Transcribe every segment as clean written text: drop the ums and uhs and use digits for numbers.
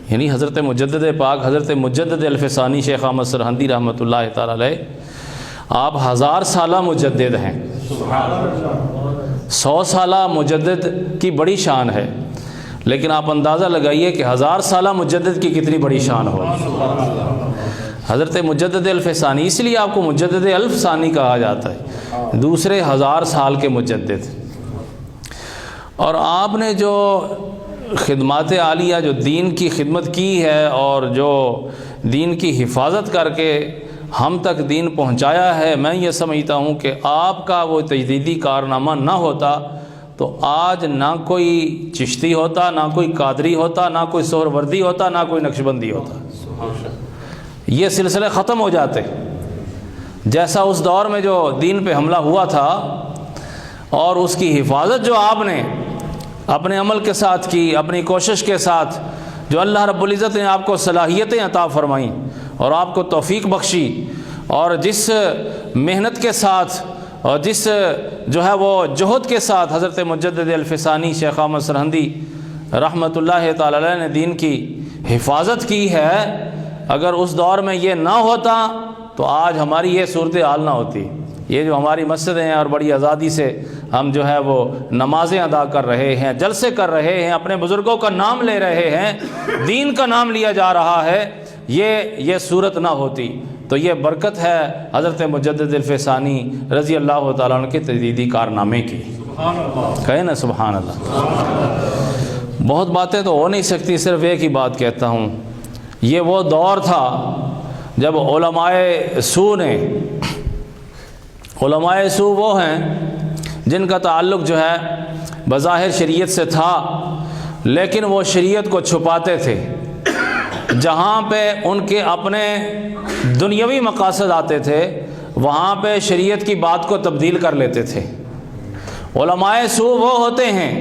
یعنی حضرت مجدد پاک حضرت مجدد الفسانی شیخ احمد سرہندی رحمۃ اللہ تعالی علیہ، آپ 1000 سالہ مجدد ہیں، 100 سالہ مجدد کی بڑی شان ہے، لیکن آپ اندازہ لگائیے کہ 1000 سالہ مجدد کی کتنی بڑی شان ہو۔ حضرت مجدد الفسانی، اس لیے آپ کو مجدد الف ثانی کہا جاتا ہے، دوسرے 1000 سال کے مجدد۔ اور آپ نے جو خدمات عالیہ، جو دین کی خدمت کی ہے اور جو دین کی حفاظت کر کے ہم تک دین پہنچایا ہے، میں یہ سمجھتا ہوں کہ آپ کا وہ تجدیدی کارنامہ نہ ہوتا تو آج نہ کوئی چشتی ہوتا، نہ کوئی قادری ہوتا، نہ کوئی سہروردی ہوتا، نہ کوئی نقشبندی ہوتا، یہ سلسلے ختم ہو جاتے۔ جیسا اس دور میں جو دین پہ حملہ ہوا تھا اور اس کی حفاظت جو آپ نے اپنے عمل کے ساتھ کی، اپنی کوشش کے ساتھ، جو اللہ رب العزت نے آپ کو صلاحیتیں عطا فرمائیں اور آپ کو توفیق بخشی، اور جس محنت کے ساتھ اور جس جو ہے وہ جہد کے ساتھ حضرت مجدد الفسانی شیخ احمد سرہندی رحمۃ اللہ تعالی علیہ نے دین کی حفاظت کی ہے، اگر اس دور میں یہ نہ ہوتا تو آج ہماری یہ صورتحال نہ ہوتی۔ یہ جو ہماری مسجدیں ہیں اور بڑی آزادی سے ہم جو ہے وہ نمازیں ادا کر رہے ہیں، جلسے کر رہے ہیں، اپنے بزرگوں کا نام لے رہے ہیں، دین کا نام لیا جا رہا ہے، یہ صورت نہ ہوتی تو یہ برکت ہے حضرت مجدد الفسانی رضی اللہ تعالیٰ عنہ کے تجدیدی کارنامے کی۔ کہیں نا سبحان اللہ۔ بہت باتیں تو ہو نہیں سکتی، صرف ایک ہی بات کہتا ہوں، یہ وہ دور تھا جب علماء سو نے، علماء سو وہ ہیں جن کا تعلق جو ہے بظاہر شریعت سے تھا، لیکن وہ شریعت کو چھپاتے تھے، جہاں پہ ان کے اپنے دنیاوی مقاصد آتے تھے وہاں پہ شریعت کی بات کو تبدیل کر لیتے تھے۔ علماء سو وہ ہوتے ہیں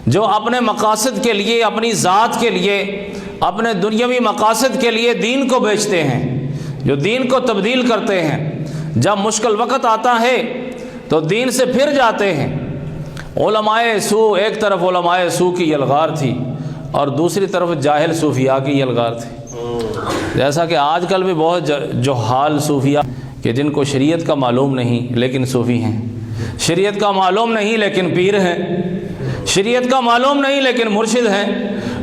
جو اپنے مقاصد کے لیے، اپنی ذات کے لیے، اپنے دنیاوی مقاصد کے لیے دین کو بیچتے ہیں، جو دین کو تبدیل کرتے ہیں، جب مشکل وقت آتا ہے تو دین سے پھر جاتے ہیں۔ علماء سو، ایک طرف علماء سو کی یلغار تھی اور دوسری طرف جاہل صوفیاء کی یلغار تھی۔ جیسا کہ آج کل بھی بہت جہال صوفیاء کہ جن کو شریعت کا معلوم نہیں لیکن صوفی ہیں، شریعت کا معلوم نہیں لیکن پیر ہیں، شریعت کا معلوم نہیں لیکن مرشد ہیں،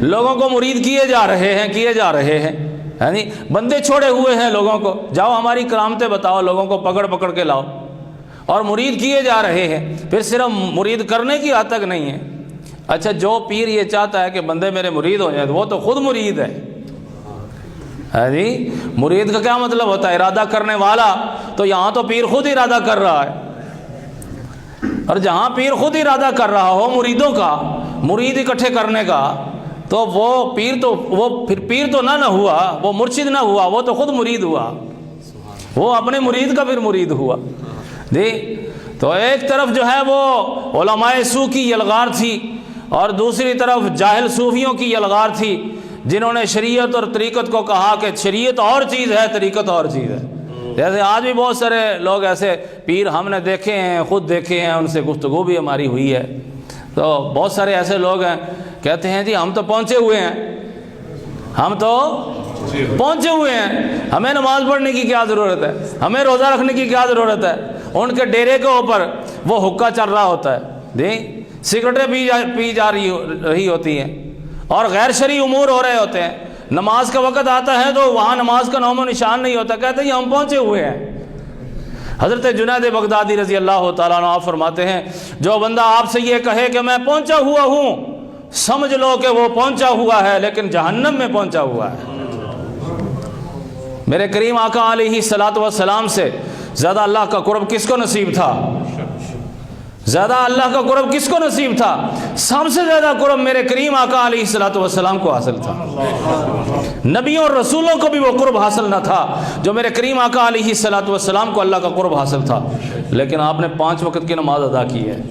لوگوں کو مرید کیے جا رہے ہیں، یعنی بندے چھوڑے ہوئے ہیں لوگوں کو، جاؤ ہماری کرامتیں بتاؤ، لوگوں کو پکڑ کے لاؤ، اور مرید کیے جا رہے ہیں۔ پھر صرف مرید کرنے کی حد تک نہیں ہے۔ اچھا، جو پیر یہ چاہتا ہے کہ بندے میرے مرید ہو جائیں تو وہ تو خود مرید ہے۔ جی، مرید کا کیا مطلب ہوتا ہے؟ ارادہ کرنے والا، تو یہاں تو پیر خود ارادہ کر رہا ہے، اور جہاں پیر خود ارادہ کر رہا ہو مریدوں کا، مرید اکٹھے کرنے کا، تو وہ پیر تو نہ ہوا، وہ مرشد نہ ہوا، وہ تو خود مرید ہوا، وہ اپنے مرید کا پھر مرید ہوا۔ جی، تو ایک طرف جو ہے وہ علماء سو کی یلغار تھی اور دوسری طرف جاہل صوفیوں کی یلغار تھی، جنہوں نے شریعت اور طریقت کو کہا کہ شریعت اور چیز ہے، طریقت اور چیز ہے۔ جیسے آج بھی بہت سارے لوگ ایسے پیر ہم نے دیکھے ہیں، خود دیکھے ہیں، ان سے گفتگو بھی ہماری ہوئی ہے، تو بہت سارے ایسے لوگ ہیں کہتے ہیں جی ہم تو پہنچے ہوئے ہیں، ہم تو پہنچے ہوئے ہیں، ہمیں نماز پڑھنے کی کیا ضرورت ہے، ہمیں روزہ رکھنے کی کیا ضرورت ہے۔ ان کے ڈیرے کے اوپر وہ حقہ چل رہا ہوتا ہے، جی، سگریٹیں پی جا رہی ہوتی ہیں اور غیر شرعی امور ہو رہے ہوتے ہیں، نماز کا وقت آتا ہے تو وہاں نماز کا نام و نشان نہیں ہوتا، کہتے ہیں ہم پہنچے ہوئے ہیں۔ حضرت جنید بغدادی رضی اللہ تعالیٰ عنہ آپ فرماتے ہیں، جو بندہ آپ سے یہ کہے کہ میں پہنچا ہوا ہوں، سمجھ لو کہ وہ پہنچا ہوا ہے لیکن جہنم میں پہنچا ہوا ہے۔ میرے کریم آقا علیہ الصلوۃ والسلام سے زیادہ اللہ کا قرب کس کو نصیب تھا؟ زیادہ اللہ کا قرب کس کو نصیب تھا؟ سب سے زیادہ قرب میرے کریم آقا علیہ الصلوۃ والسلام کو حاصل تھا۔ نبیوں اور رسولوں کو بھی وہ قرب حاصل نہ تھا جو میرے کریم آقا علیہ الصلوۃ والسلام کو اللہ کا قرب حاصل تھا، لیکن آپ نے 5 وقت کی نماز ادا کی ہے،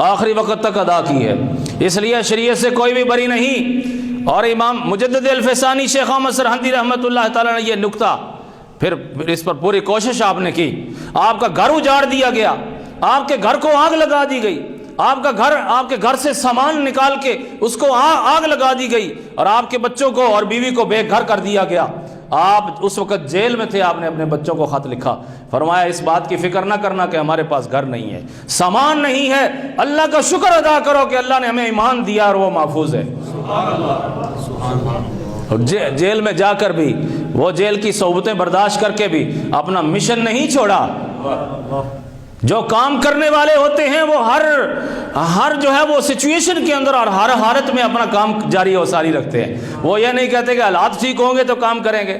آخری وقت تک ادا کی ہے، اس لیے شریعت سے کوئی بھی بری نہیں۔ اور امام مجدد الفسانی شیخ احمد سرہندی رحمۃ اللہ تعالیٰ نے یہ نکتہ پھر اس پر پوری کوشش آپ نے کی، آپ کا گھر اجاڑ دیا گیا، آپ کے گھر کو آگ لگا دی گئی، آپ کے گھر سے سامان نکال کے اس کو آگ لگا دی گئی اور آپ کے بچوں کو اور بیوی کو بے گھر کر دیا گیا. آپ اس وقت جیل میں تھے, آپ نے اپنے بچوں کو خط لکھا, فرمایا اس بات کی فکر نہ کرنا کہ ہمارے پاس گھر نہیں ہے, سامان نہیں ہے, اللہ کا شکر ادا کرو کہ اللہ نے ہمیں ایمان دیا اور وہ محفوظ ہے. جیل میں جا کر بھی, وہ جیل کی صحبتیں برداشت کر کے بھی اپنا مشن نہیں چھوڑا. جو کام کرنے والے ہوتے ہیں وہ ہر جو ہے وہ سچویشن کے اندر اور ہر حالت میں اپنا کام جاری و ساری رکھتے ہیں. وہ یہ نہیں کہتے کہ حالات ٹھیک ہوں گے تو کام کریں گے,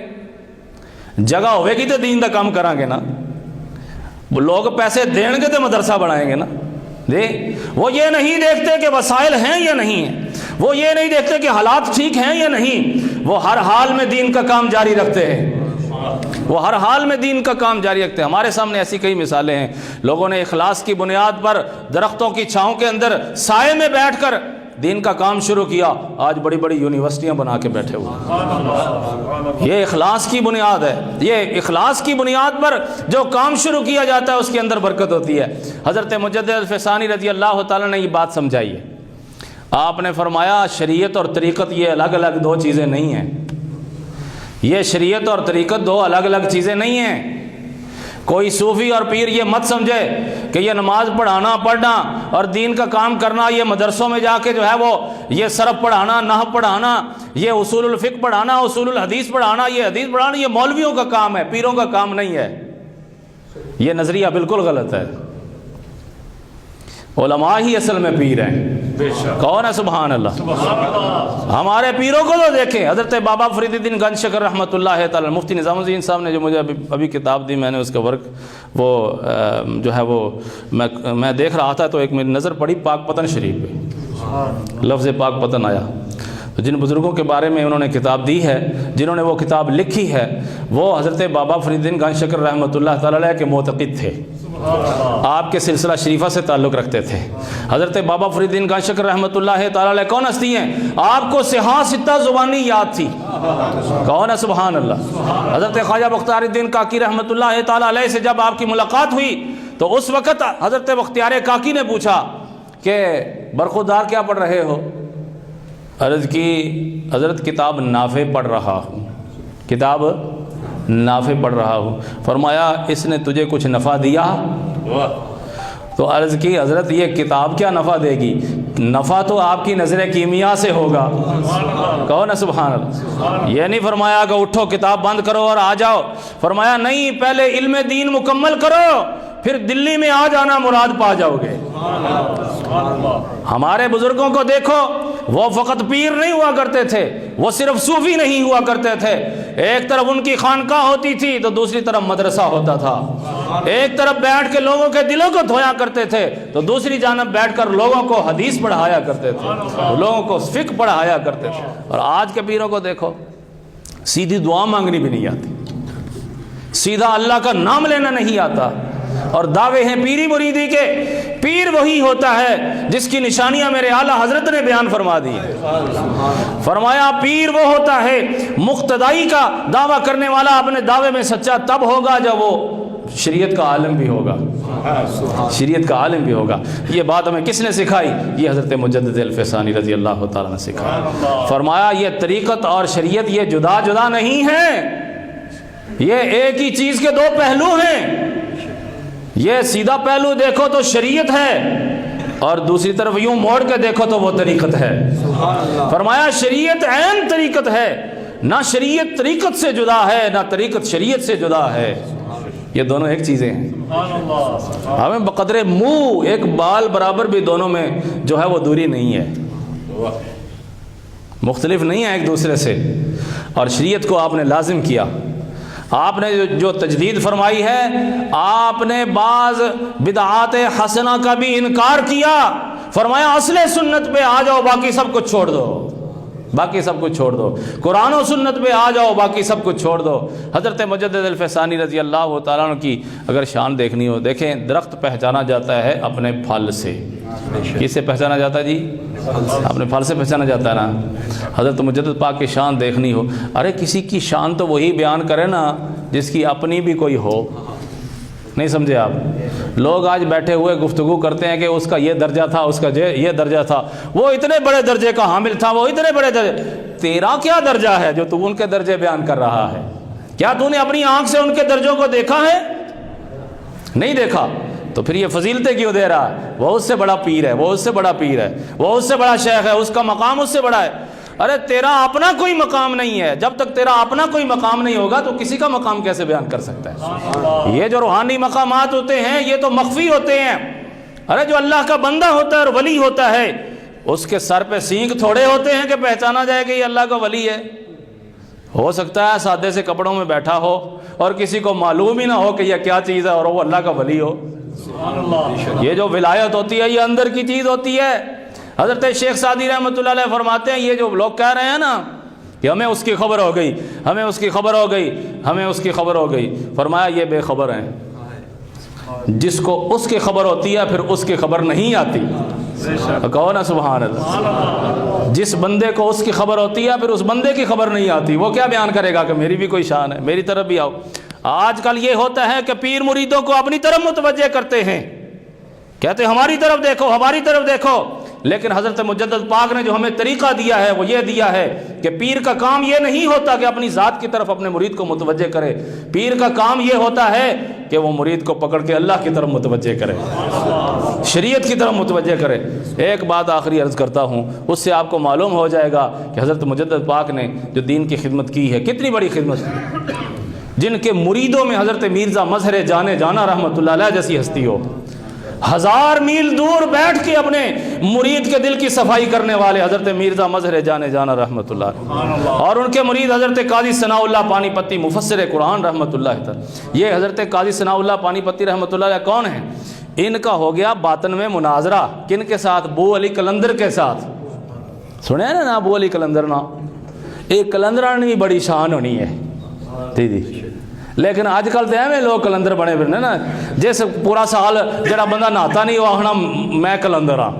جگہ ہوئے گی تو دین دا کام کریں گے نا, لوگ پیسے دیں گے تو مدرسہ بنائیں گے نا. وہ یہ نہیں دیکھتے کہ وسائل ہیں یا نہیں ہیں, وہ یہ نہیں دیکھتے کہ حالات ٹھیک ہیں یا نہیں, وہ ہر حال میں دین کا کام جاری رکھتے ہیں. وہ ہر حال میں دین کا کام جاری رکھتے ہیں. ہمارے سامنے ایسی کئی مثالیں ہیں. لوگوں نے اخلاص کی بنیاد پر درختوں کی چھاؤں کے اندر سائے میں بیٹھ کر دین کا کام شروع کیا, آج بڑی بڑی یونیورسٹیاں بنا کے بیٹھے ہوئے. یہ اخلاص کی بنیاد ہے. یہ اخلاص کی بنیاد پر جو کام شروع کیا جاتا ہے اس کے اندر برکت ہوتی ہے. حضرت مجدد الفسانی رضی اللہ تعالیٰ نے یہ بات سمجھائی ہے. آپ نے فرمایا شریعت اور طریقت یہ الگ الگ دو چیزیں نہیں ہیں. یہ شریعت اور طریقت دو الگ الگ چیزیں نہیں ہیں. کوئی صوفی اور پیر یہ مت سمجھے کہ یہ نماز پڑھنا اور دین کا کام کرنا, یہ مدرسوں میں جا کے جو ہے وہ یہ صرف پڑھانا, نحو پڑھانا, یہ اصول الفقہ پڑھانا, اصول الحدیث پڑھانا, یہ حدیث پڑھانا, یہ مولویوں کا کام ہے, پیروں کا کام نہیں ہے. یہ نظریہ بالکل غلط ہے. علماء ہی اصل میں پیر ہیں. کون ہے؟ سبحان اللہ. ہمارے پیروں کو تو دیکھیں. حضرت بابا فرید الدین گنج شکر رحمۃ اللہ تعالی, مفتی نظام الدین صاحب نے جو مجھے ابھی کتاب دی, میں نے اس کا ورک وہ جو ہے وہ میں دیکھ رہا تھا تو ایک میری نظر پڑی پاک پتن شریف پہ, لفظ پاک پتن آیا. تو جن بزرگوں کے بارے میں انہوں نے کتاب دی ہے, جنہوں نے وہ کتاب لکھی ہے, وہ حضرت بابا فرید الدین گنج شکر رحمۃ اللہ تعالی علیہ کے معتقد تھے. آپ کے سلسلہ شریفہ سے تعلق رکھتے تھے. حضرت بابا فرید الدین گنج شکر رحمۃ اللہ تعالی علیہ کون ہستی ہیں؟ آپ کو صحاح ستہ زبانی یاد تھی. کون ہے؟ سبحان اللہ. حضرت خواجہ بختیار الدین کاکی رحمۃ اللہ تعالی علیہ سے جب آپ کی ملاقات ہوئی تو اس وقت حضرت بختیار کاکی نے پوچھا کہ برخودار کیا پڑھ رہے ہو؟ عرض کی حضرت کتاب نافع پڑھ رہا ہوں. کتاب نافع پڑھ رہا ہوں. فرمایا اس نے تجھے کچھ نفع دیا؟ تو عرض کی حضرت یہ کتاب کیا نفع دے گی, نفع تو آپ کی نظر کیمیا سے ہوگا. کہو نا سبحان اللہ. یہ نہیں فرمایا کہ اٹھو کتاب بند کرو اور آ جاؤ. فرمایا نہیں, پہلے علم دین مکمل کرو, پھر دلی میں آ جانا مراد پا جاؤ گے. ہمارے بزرگوں کو دیکھو, وہ فقط پیر نہیں ہوا کرتے تھے, وہ صرف صوفی نہیں ہوا کرتے تھے. ایک طرف ان کی خانقاہ ہوتی تھی تو دوسری طرف مدرسہ ہوتا تھا. ایک طرف بیٹھ کے لوگوں کے دلوں کو دھویا کرتے تھے تو دوسری جانب بیٹھ کر لوگوں کو حدیث پڑھایا کرتے تھے, لوگوں کو فقہ پڑھایا کرتے تھے. اور آج کے پیروں کو دیکھو, سیدھی دعا مانگنی بھی نہیں آتی, سیدھا اللہ کا نام لینا نہیں آتا, اور دعوے ہیں پیری مریدی کے. پیر وہی ہوتا ہے جس کی نشانیاں میرے اعلیٰ حضرت نے بیان فرما دی. فرمایا پیر وہ ہوتا ہے, مقتدائی کا دعویٰ کرنے والا اپنے دعوے میں سچا تب ہوگا جب وہ شریعت کا عالم بھی ہوگا. شریعت کا عالم بھی ہوگا. یہ بات ہمیں کس نے سکھائی؟ یہ حضرت مجدد الفسانی رضی اللہ تعالیٰ نے سکھایا. فرمایا یہ طریقت اور شریعت یہ جدا جدا نہیں ہیں, یہ ایک ہی چیز کے دو پہلو ہیں. یہ سیدھا پہلو دیکھو تو شریعت ہے, اور دوسری طرف یوں موڑ کے دیکھو تو وہ طریقت ہے. فرمایا شریعت عین طریقت ہے, نہ شریعت طریقت سے جدا ہے, نہ طریقت شریعت سے جدا ہے. یہ دونوں ایک چیزیں ہیں. ہمیں بقدر منہ ایک بال برابر بھی دونوں میں جو ہے وہ دوری نہیں ہے, مختلف نہیں ہے ایک دوسرے سے. اور شریعت کو آپ نے لازم کیا. آپ نے جو تجدید فرمائی ہے, آپ نے بعض بدعات حسنہ کا بھی انکار کیا. فرمایا اصل سنت پہ آ جاؤ, باقی سب کچھ چھوڑ دو, باقی سب کچھ چھوڑ دو. قرآن و سنت پہ آ جاؤ, باقی سب کچھ چھوڑ دو. حضرت مجدد الفسانی رضی اللہ تعالیٰ عنہ کی اگر شان دیکھنی ہو, دیکھیں درخت پہچانا جاتا ہے اپنے پھل سے. کس سے پہچانا جاتا ہے جی؟ اپنے پھل سے پہچانا جاتا ہے نا. حضرت مجدد پاک کی شان دیکھنی ہو, ارے کسی کی شان تو وہی بیان کرے نا جس کی اپنی بھی کوئی ہو. نہیں سمجھے آپ؟ لوگ آج بیٹھے ہوئے گفتگو کرتے ہیں کہ اس کا یہ درجہ تھا، اس کا یہ درجہ تھا، وہ اتنے بڑے درجے کا حامل تھا، وہ اتنے بڑے درجے. تیرا کیا درجہ ہے جو تو ان کے درجے بیان کر رہا ہے؟ کیا تو نے اپنی آنکھ سے ان کے درجوں کو دیکھا ہے؟ نہیں دیکھا. تو پھر یہ فضیلتیں کیوں دے رہا ہے؟ وہ اس سے بڑا پیر ہے، وہ اس سے بڑا پیر ہے، وہ اس سے بڑا شیخ ہے، اس کا مقام اس سے بڑا ہے. ارے تیرا اپنا کوئی مقام نہیں ہے. جب تک تیرا اپنا کوئی مقام نہیں ہوگا تو کسی کا مقام کیسے بیان کر سکتا ہے؟ یہ جو روحانی مقامات ہوتے ہیں یہ تو مخفی ہوتے ہیں. ارے جو اللہ کا بندہ ہوتا ہے اور ولی ہوتا ہے اس کے سر پہ سینگ تھوڑے ہوتے ہیں کہ پہچانا جائے کہ یہ اللہ کا ولی ہے. ہو سکتا ہے سادے سے کپڑوں میں بیٹھا ہو اور کسی کو معلوم ہی نہ ہو کہ یہ کیا چیز ہے اور وہ اللہ کا ولی ہو. یہ جو ولایت ہوتی ہے یہ اندر کی چیز ہوتی ہے. حضرت شیخ سعدی رحمۃ اللہ علیہ فرماتے ہیں یہ جو لوگ کہہ رہے ہیں نا کہ ہمیں اس کی خبر ہو گئی، ہمیں اس کی خبر ہو گئی، ہمیں اس کی خبر ہو گئی، فرمایا یہ بے خبر ہیں. جس کو اس کی خبر ہوتی ہے پھر اس کی خبر نہیں آتی. کہو نا سبحان اللہ. جس بندے کو اس کی خبر ہوتی ہے پھر اس بندے کی خبر نہیں آتی، وہ کیا بیان کرے گا کہ میری بھی کوئی شان ہے، میری طرف بھی آؤ. آج کل یہ ہوتا ہے کہ پیر مریدوں کو اپنی طرف متوجہ کرتے ہیں، کہتے ہیں ہماری طرف دیکھو، ہماری طرف دیکھو. لیکن حضرت مجدد پاک نے جو ہمیں طریقہ دیا ہے وہ یہ دیا ہے کہ پیر کا کام یہ نہیں ہوتا کہ اپنی ذات کی طرف اپنے مرید کو متوجہ کرے. پیر کا کام یہ ہوتا ہے کہ وہ مرید کو پکڑ کے اللہ کی طرف متوجہ کرے، شریعت کی طرف متوجہ کرے. ایک بات آخری عرض کرتا ہوں، اس سے آپ کو معلوم ہو جائے گا کہ حضرت مجدد پاک نے جو دین کی خدمت کی ہے کتنی بڑی خدمت کی. جن کے مریدوں میں حضرت مرزا مظہر جانے جانا رحمۃ اللہ علیہ جیسی ہستی ہو، 1000 میل دور بیٹھ کے اپنے مرید کے دل کی صفائی کرنے والے حضرت مرزا مظہر جانے جانا رحمۃ اللہ علیہ، اور ان کے مرید حضرت قاضی ثناء اللہ پانی پتی مفسر قرآن رحمۃ اللہ تعالی. یہ حضرت قاضی ثناء اللہ پانی پتی رحمۃ اللہ علیہ کون ہیں؟ ان کا ہو گیا باطن میں مناظرہ. کن کے ساتھ؟ بو علی قلندر کے ساتھ. سنے نا ابو علی قلندر نا؟ ایک قلندر نے بھی بڑی شان ہونی ہے جی. لیکن آج کل تو ایویں لوگ کلندر بنے پھرنے نا، جس پورا سال جڑا بندہ نہاتا نہیں وہ آخنا میں کلندر ہاں.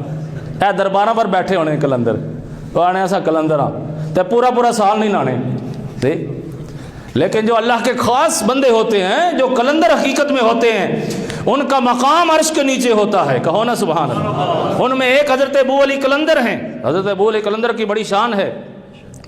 اے درباراں پر بیٹھے ہونے کلندر، وہ آنے ایسا کلندر ہاں تو پورا سال نہیں نہانے. لیکن جو اللہ کے خاص بندے ہوتے ہیں جو کلندر حقیقت میں ہوتے ہیں ان کا مقام عرش کے نیچے ہوتا ہے. کہو نا سبحان اللہ. ان میں ایک حضرت ابو علی قلندر ہیں. حضرت ابو علی قلندر کی بڑی شان ہے.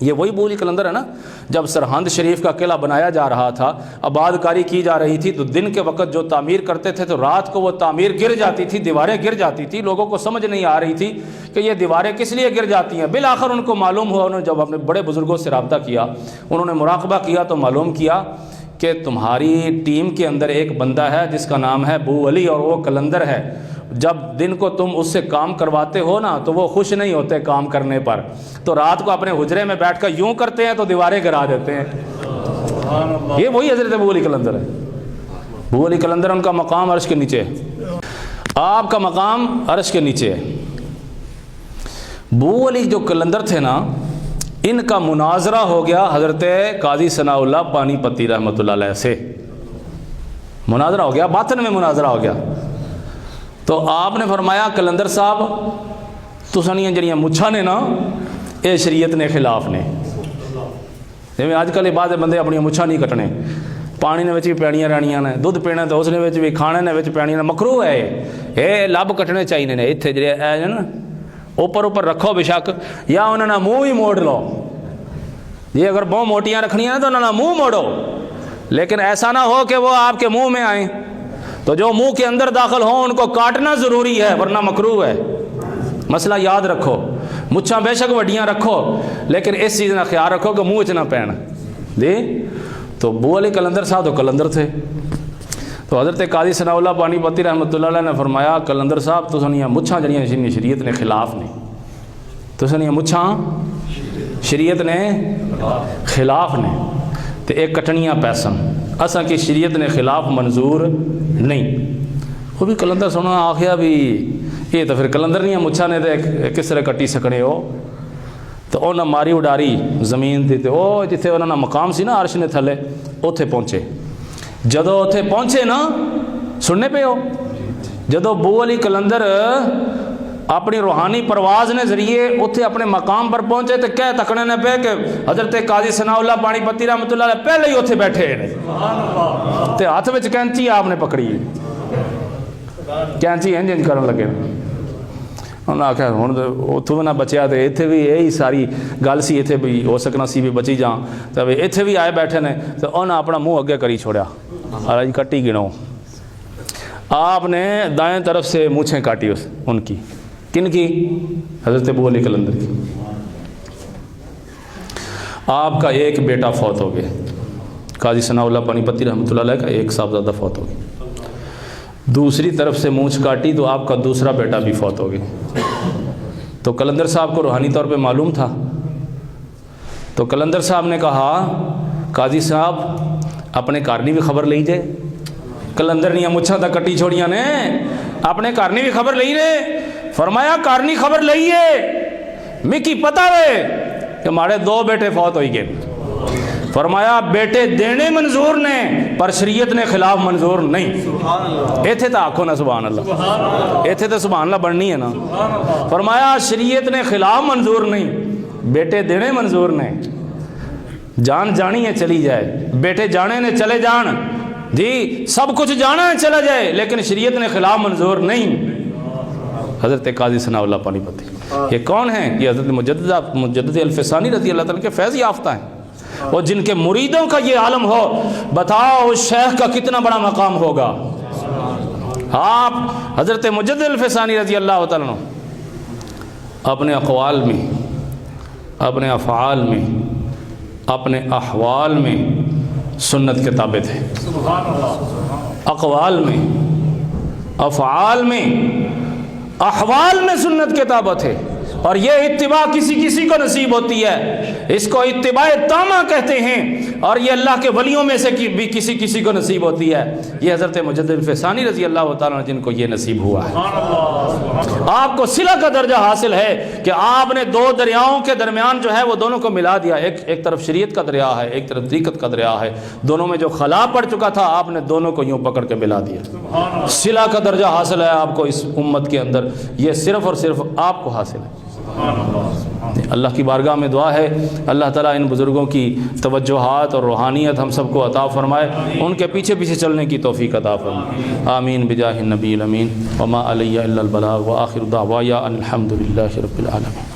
یہ وہی ابو علی قلندر ہے نا جب سرہند شریف کا قلعہ بنایا جا رہا تھا، آباد کاری کی جا رہی تھی، تو دن کے وقت جو تعمیر کرتے تھے تو رات کو وہ تعمیر گر جاتی تھی، دیواریں گر جاتی تھی. لوگوں کو سمجھ نہیں آ رہی تھی کہ یہ دیواریں کس لیے گر جاتی ہیں. بالآخر ان کو معلوم ہوا، انہوں نے جب اپنے بڑے بزرگوں سے رابطہ کیا، انہوں نے مراقبہ کیا تو معلوم کیا کہ تمہاری ٹیم کے اندر ایک بندہ ہے جس کا نام ہے ابو علی اور وہ قلندر ہے. جب دن کو تم اس سے کام کرواتے ہو نا تو وہ خوش نہیں ہوتے کام کرنے پر، تو رات کو اپنے حجرے میں بیٹھ کر یوں کرتے ہیں تو دیواریں گرا دیتے ہیں. یہ وہی حضرت ابو علی قلندر ہے. ابو علی قلندر ان کا مقام عرش کے نیچے ہے، آپ کا مقام عرش کے نیچے ہے. ابو علی جو قلندر تھے نا ان کا مناظرہ ہو گیا حضرت قاضی ثناء اللہ پانی پتی رحمۃ اللہ علیہ سے. مناظرہ ہو گیا، باطن میں مناظرہ ہو گیا. تو آپ نے فرمایا قلندر صاحب تسانیاں جڑیاں مچھاں نے نا اے شریعت نے خلاف نے. جویں اج کل بعد بندے اپنی مچھاں نہیں کٹنے، پانی نے وچ بھی پینیاں رہنیاں نے، دودھ پینا تو اس نے وچ بھی، کھانے نے وچ پینیاں نے. مکروہ ہے اے لب کٹنے چاہیے نے. اتنے جڑے اے نا اوپر رکھو بے شک، یا انہاں نے منہ ہی موڑ لو. یہ اگر بہت موٹیاں رکھنیاں ہیں تو انہاں نے منہ موڑو، لیکن ایسا نہ ہو کہ وہ آپ کے منہ میں آئیں. تو جو منہ کے اندر داخل ہوں ان کو کاٹنا ضروری ہے ورنہ مکروہ ہے. مسئلہ یاد رکھو، مچھاں بے شک وڈیاں رکھو لیکن اس چیز کا خیال رکھو کہ منہ نہ پین جی. تو ابو علی قلندر صاحب تو قلندر تھے. تو حضرت قاضی ثناء اللہ پانی پتی رحمۃ اللہ علیہ نے فرمایا قلندر صاحب تو سنیاں مچھاں جڑیاں شریعت نے خلاف نے، تو سنیاں مچھاں شریعت نے خلاف نے تو ایک کٹنیاں پیسن اساں کی شریعت نے خلاف منظور نہیں. وہ بھی قلندر سننا آخیا بھی یہ تو پھر قلندر نہیں مچھاں نے تو کس طرح کٹی سکنے ہو. تو انہاں ماری اڈاری زمین تے وہ جتھے انہاں دا مقام سی نا عرش نے تھلے اوتھے پہنچے. جدو اوتھے پہنچے نا سننے پہ ہو، جدو ابو علی قلندر اپنی روحانی پرواز نے ذریعے اتنے اپنے مقام پر پہنچے تو کہہ تکنے نے پہ کہ حضرت قاضی ثناء اللہ پانی پتی رحمۃ اللہ علیہ پہلے ہی اتنے بیٹھے ہیں تے ہاتھ میں کینچی آپ نے پکڑی ہے، کینچی انج انج کرن لگے انہوں نے آخیا ہوں اتوں نہ بچیا تو اتنے بھی یہی ساری گل سی، اتنے بھی ہو سکنا سی بھی بچی جان تو اتنے بھی آئے بیٹھے نے تو انہیں اپنا منہ اگے کری چھوڑیا، جی کٹی گنو، آپ نے دائیں طرف سے مونچھیں کاٹی ان کی، کن کی؟ حضرت ابو علی قلندر کی۔ آپ کا ایک بیٹا فوت ہو گیا، قاضی ثناء اللہ پانی پتی رحمۃ اللہ علیہ کا ایک صاحبزادہ فوت ہو گیا، دوسری طرف سے مونچھ کاٹی تو آپ کا دوسرا بیٹا بھی فوت ہو گیا۔ تو قلندر صاحب کو روحانی طور پہ معلوم تھا، تو قلندر صاحب نے کہا قاضی صاحب اپنے کارنی بھی خبر لئی جائے، قلندر نہیں مچھا تھا کٹی چھوڑیاں نے، اپنے کارنی بھی خبر لئی رہے، فرمایا کارنی خبر لئیے مکی پتہ ہے کہ ہمارے 2 بیٹے فوت ہوئی گئے، فرمایا بیٹے دینے منظور نے پر شریعت نے خلاف منظور نہیں، ایتھے تا آکھو نا سبحان اللہ، ایتھے تا سبحان اللہ بڑھنی ہے نا، فرمایا شریعت نے خلاف منظور نہیں، بیٹے دینے منظور نے، جان جانی ہے چلی جائے، بیٹے جانے نے چلے جان، جی سب کچھ جانا ہے چلا جائے لیکن شریعت نے خلاف منظور نہیں۔ حضرت قاضی ثناء اللہ پانی پتی یہ کون ہیں؟ یہ حضرت مجدد الفسانی رضی اللہ تعالیٰ کے فیض یافتہ ہیں، اور جن کے مریدوں کا یہ عالم ہو، بتاؤ اس شیخ کا کتنا بڑا مقام ہوگا۔ آپ حضرت مجدد الفسانی رضی اللہ تعالیٰ اپنے اقوال میں، اپنے افعال میں، اپنے احوال میں سنت کے تابع تھے، اقوال میں، افعال میں، احوال میں سنت کے تابع تھے، اور یہ اتباع کسی کسی کو نصیب ہوتی ہے، اس کو اتباع تامہ کہتے ہیں، اور یہ اللہ کے ولیوں میں سے بھی کسی کسی کو نصیب ہوتی ہے، یہ حضرت مجدد الفسانی رضی اللہ تعالیٰ جن کو یہ نصیب ہوا ہے۔ آپ کو صلہ کا درجہ حاصل ہے کہ آپ نے 2 دریاؤں کے درمیان جو ہے وہ دونوں کو ملا دیا، ایک طرف شریعت کا دریا ہے، ایک طرف طریقت کا دریا ہے، دونوں میں جو خلا پڑ چکا تھا آپ نے دونوں کو یوں پکڑ کے ملا دیا۔ صلہ کا درجہ حاصل ہے آپ کو اس امت کے اندر، یہ صرف اور صرف آپ کو حاصل ہے۔ اللہ کی بارگاہ میں دعا ہے اللہ تعالیٰ ان بزرگوں کی توجہات اور روحانیت ہم سب کو عطا فرمائے، ان کے پیچھے پیچھے چلنے کی توفیق عطا فرمائے، آمین بجاہ النبی الامین، وما علیہ الا البلاغ، وآخر دعوایا ان الحمد للہ رب العالمین۔